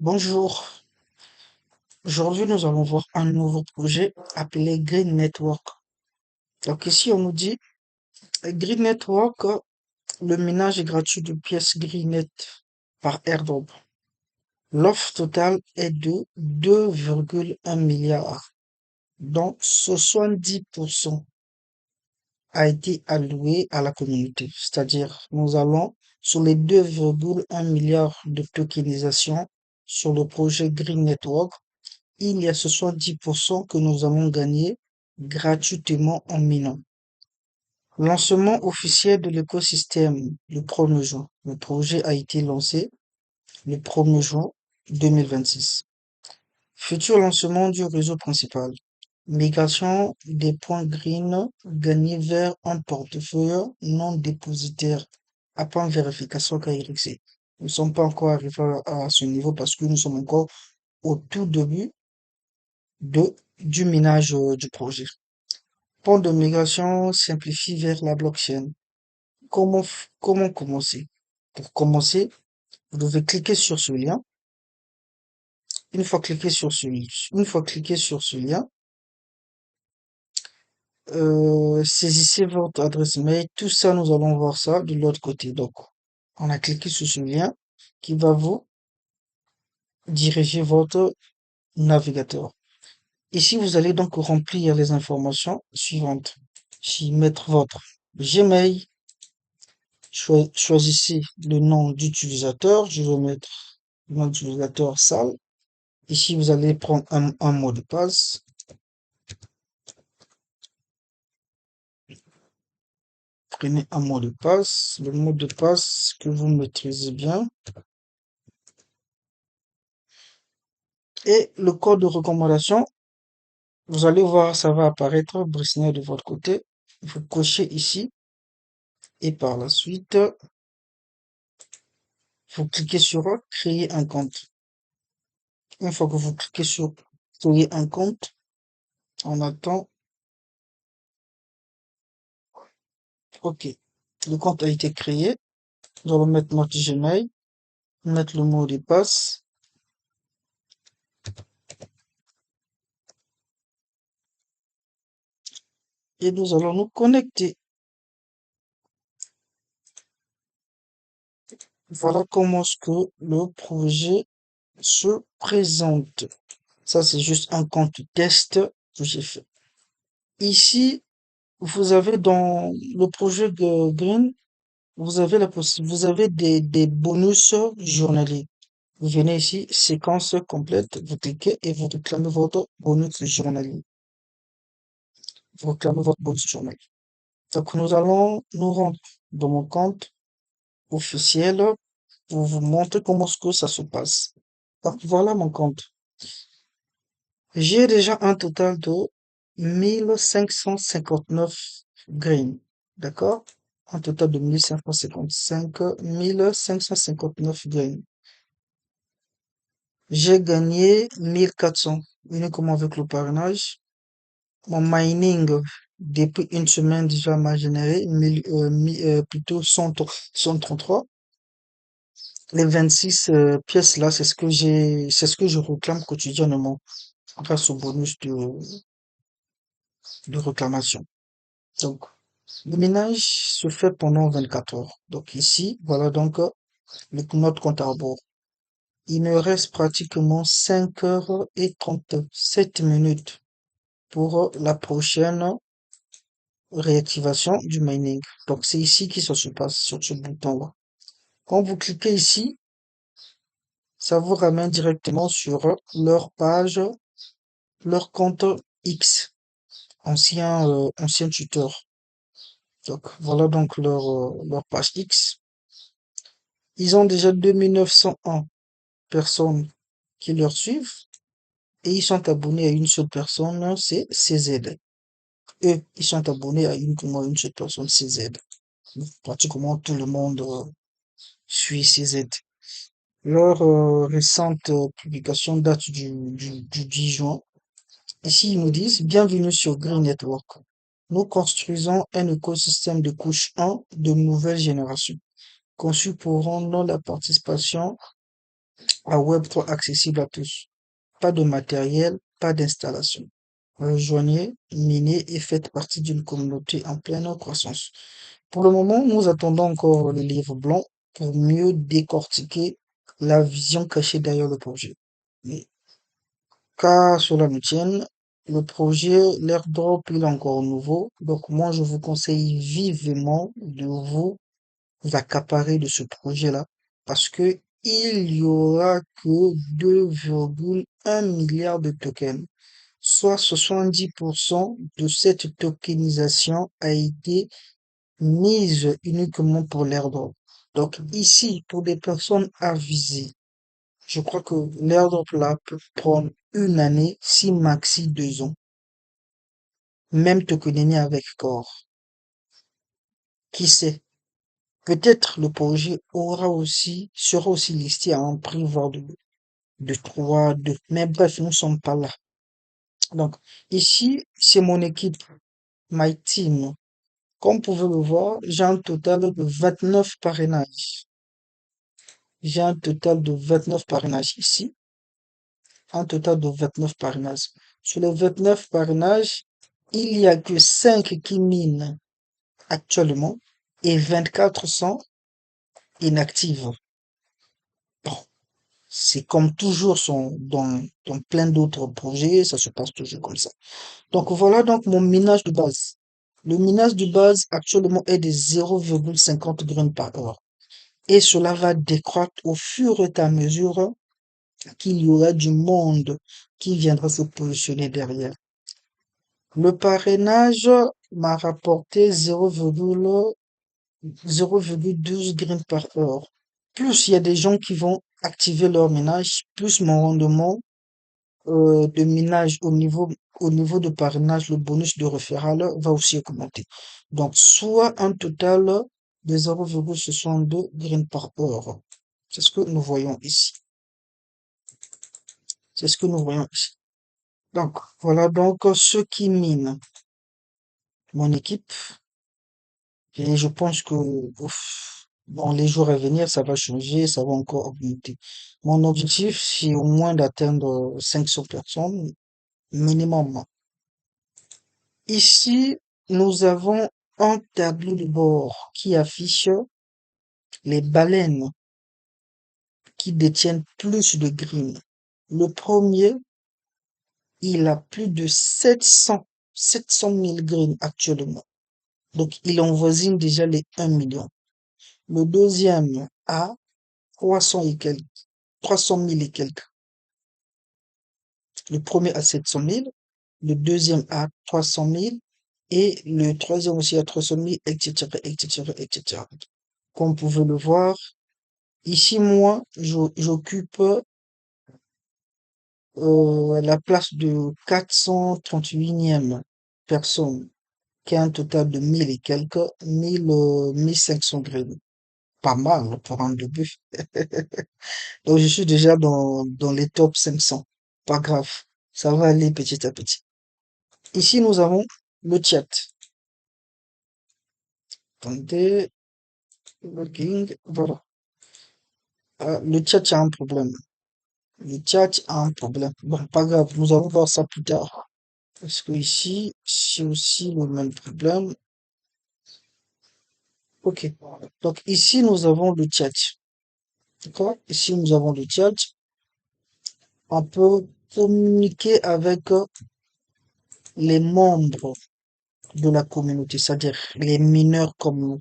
Bonjour, aujourd'hui nous allons voir un nouveau projet appelé Green Network. Donc ici on nous dit Green Network, le minage est gratuit de pièces Greenet par AirDrop. L'offre totale est de 2,1 milliards, dont 70% a été alloué à la communauté. C'est-à-dire nous allons sur les 2,1 milliards de tokenisation sur le projet Green Network. Il y a 70% que nous allons gagner gratuitement en minant. Lancement officiel de l'écosystème le 1er juin. Le projet a été lancé le 1er juin 2026. Futur lancement du réseau principal. Migration des points green gagnés vers un portefeuille non dépositaire après vérification KYC. Nous ne sommes pas encore arrivés à ce niveau parce que nous sommes encore au tout début du minage du projet. Pont de migration simplifié vers la blockchain. Comment commencer? Pour commencer, vous devez cliquer sur ce lien. Une fois cliqué sur ce lien, saisissez votre adresse mail. Tout ça, nous allons voir ça de l'autre côté. Donc, on a cliqué sur ce lien qui va vous diriger votre navigateur. Ici, vous allez donc remplir les informations suivantes. Ici, mettre votre Gmail. Choisissez le nom d'utilisateur. Je vais mettre le nom d'utilisateur sale. Ici, vous allez prendre un mot de passe. Prenez un mot de passe. Le mot de passe que vous maîtrisez bien. Et le code de recommandation, vous allez voir, ça va apparaître dessiné de votre côté. Vous cochez ici. Et par la suite, vous cliquez sur créer un compte. Une fois que vous cliquez sur créer un compte, on attend. OK. Le compte a été créé. Nous allons mettre notre Gmail, mettre le mot de passe. Et nous allons nous connecter. Voilà comment ce que le projet se présente. Ça, c'est juste un compte test que j'ai fait. Ici, vous avez dans le projet de Green, vous avez vous avez des bonus journaliers. Vous venez ici, séquence complète, vous cliquez et vous réclamez votre bonus journalier. Vous réclamez votre bonus journalier. Donc, nous allons nous rendre dans mon compte officiel pour vous montrer comment ce que ça se passe. Donc, voilà mon compte. J'ai déjà un total de 1559 grains. D'accord? Un total de 1559 grains. J'ai gagné 1400 uniquement avec le parrainage. Mon mining, depuis une semaine déjà, m'a généré plutôt 133. Les 26 pièces là, c'est ce que je réclame quotidiennement grâce au bonus de réclamation. Donc, le ménage se fait pendant 24 heures. Donc ici, voilà donc notre compte à rebours. Il me reste pratiquement 5 heures et 37 minutes pour la prochaine réactivation du mining. Donc c'est ici que ça se passe sur ce bouton-là. Quand vous cliquez ici, ça vous ramène directement sur leur page, leur compte X, ancien tuteur. Donc voilà donc leur page X. Ils ont déjà 2901 personnes qui leur suivent et ils sont abonnés à une seule personne, c'est CZ. Eux, ils sont abonnés à une seule personne, CZ. Pratiquement tout le monde suit CZ. Leur récente publication date du 10 juin. Ici, ils nous disent, bienvenue sur Green Network. Nous construisons un écosystème de couche 1 de nouvelle génération, conçu pour rendre la participation à Web3 accessible à tous. Pas de matériel, pas d'installation. Rejoignez, minez et faites partie d'une communauté en pleine croissance. Pour le moment, nous attendons encore le livre blanc pour mieux décortiquer la vision cachée derrière le projet. Mais qu'à cela ne tienne, le projet, l'airdrop, il est encore nouveau. Donc moi, je vous conseille vivement de vous accaparer de ce projet-là parce que il y aura que 2,1 milliards de tokens, soit 70% de cette tokenisation a été mise uniquement pour l'airdrop. Donc ici, pour des personnes avisées, je crois que l'airdrop là peut prendre une année, si maxi 2 ans, même tokenisé avec Core. Qui sait? Peut-être le projet sera aussi listé à un prix, voire de 3, mais bref, nous ne sommes pas là. Donc, ici, c'est mon équipe, my team. Comme vous pouvez le voir, j'ai un total de 29 parrainages. J'ai un total de 29 parrainages ici. Un total de 29 parrainages. Sur les 29 parrainages, il y a que 5 qui minent actuellement et 24 sont inactives. Bon, c'est comme toujours dans plein d'autres projets, ça se passe toujours comme ça. Donc voilà donc mon minage de base. Le minage de base actuellement est de 0,50 graines par heure. Et cela va décroître au fur et à mesure qu'il y aura du monde qui viendra se positionner derrière. Le parrainage m'a rapporté 0,12 graines par heure. Plus il y a des gens qui vont activer leur minage, plus mon rendement de minage au niveau de parrainage, le bonus de référal va aussi augmenter. Donc, soit un total de 0,62 graines par heure. C'est ce que nous voyons ici. C'est ce que nous voyons ici. Donc, voilà donc ceux qui minent mon équipe. Et je pense que dans les jours à venir, ça va changer, ça va encore augmenter. Mon objectif, c'est au moins d'atteindre 500 personnes minimum. Ici, nous avons un tableau de bord qui affiche les baleines qui détiennent plus de green. Le premier, il a plus de 700 000 green actuellement. Donc, il envoisine déjà les 1 million. Le deuxième a 300 et quelques, 300 000 et quelques. Le premier a 700 000, le deuxième a 300 000 et le troisième aussi a 300 000, etc., etc., etc. Comme vous pouvez le voir, ici, moi, j'occupe la place de 438e personne, qui a un total de 1000 et quelques, 1500 gréés. Pas mal pour un début. Donc, je suis déjà dans les top 500. Pas grave. Ça va aller petit à petit. Ici, nous avons le chat. Attendez, logging, voilà. Le chat a un problème. Le chat a un problème. Bon, pas grave, nous allons voir ça plus tard. Parce que ici, c'est aussi le même problème. Ok. Donc ici, nous avons le chat. D'accord? Ici, nous avons le chat. On peut communiquer avec les membres de la communauté, c'est-à-dire les mineurs comme nous.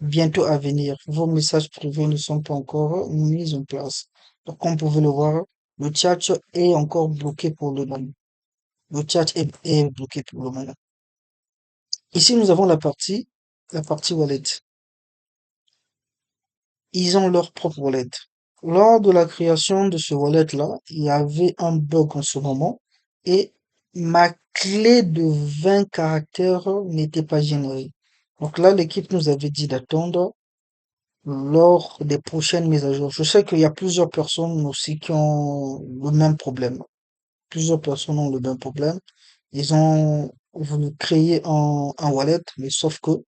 Bientôt à venir, vos messages privés ne sont pas encore mis en place. Donc, comme vous pouvez le voir, le chat est encore bloqué pour le moment. Le chat est bloqué pour le moment. Ici, nous avons la partie wallet. Ils ont leur propre wallet. Lors de la création de ce wallet-là, il y avait un bug en ce moment et ma clé de 20 caractères n'était pas générée. Donc là, l'équipe nous avait dit d'attendre lors des prochaines mises à jour. Je sais qu'il y a plusieurs personnes aussi qui ont le même problème. Plusieurs personnes ont le même problème. Ils ont voulu créer un wallet, mais sauf que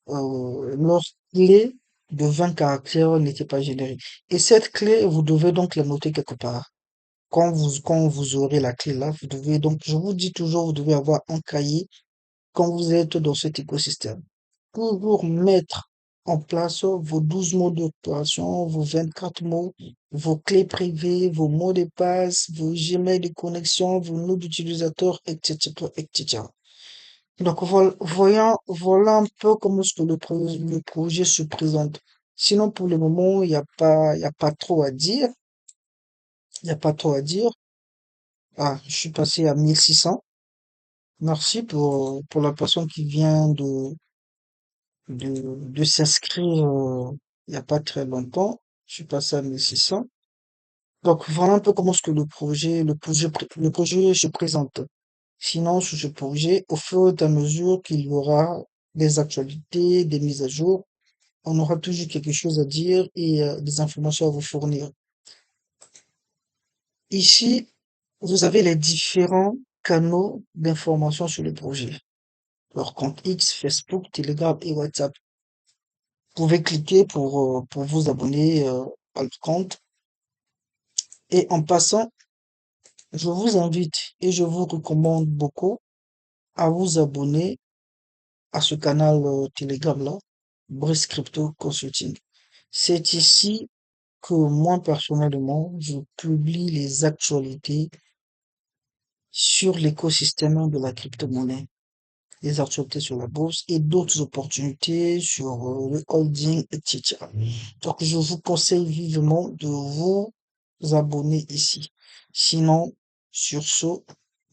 leur clé de 20 caractères n'était pas générée. Et cette clé, vous devez donc la noter quelque part. Quand vous aurez la clé là, vous devez donc, je vous dis toujours, vous devez avoir un cahier quand vous êtes dans cet écosystème. Toujours mettre en place vos 12 mots d'opération, vos 24 mots, vos clés privées, vos mots de passe, vos Gmail de connexion, vos noms d'utilisateur, etc., etc. Donc, voilà un peu comment est-ce que le projet se présente. Sinon, pour le moment, il y a pas trop à dire. Il y a pas trop à dire. Ah, je suis passé à 1600. Merci pour la personne qui vient de s'inscrire il n'y a pas très longtemps. Je suis passé à 1600. Donc voilà un peu comment est-ce que le projet se présente. Sinon, sur ce projet, au fur et à mesure qu'il y aura des actualités, des mises à jour, on aura toujours quelque chose à dire et des informations à vous fournir. Ici, vous avez les différents canaux d'information sur le projet. Leur compte X, Facebook, Telegram et WhatsApp. Vous pouvez cliquer pour vous abonner à votre compte. Et en passant, je vous invite et je vous recommande beaucoup à vous abonner à ce canal Telegram-là, Brice Crypto Consulting. C'est ici que moi, personnellement, je publie les actualités sur l'écosystème de la crypto-monnaie, les actualités sur la bourse et d'autres opportunités sur le holding, etc. Donc, je vous conseille vivement de vous abonner ici. Sinon, sur ce,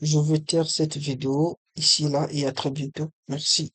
je vais taire cette vidéo ici, là, et à très bientôt. Merci.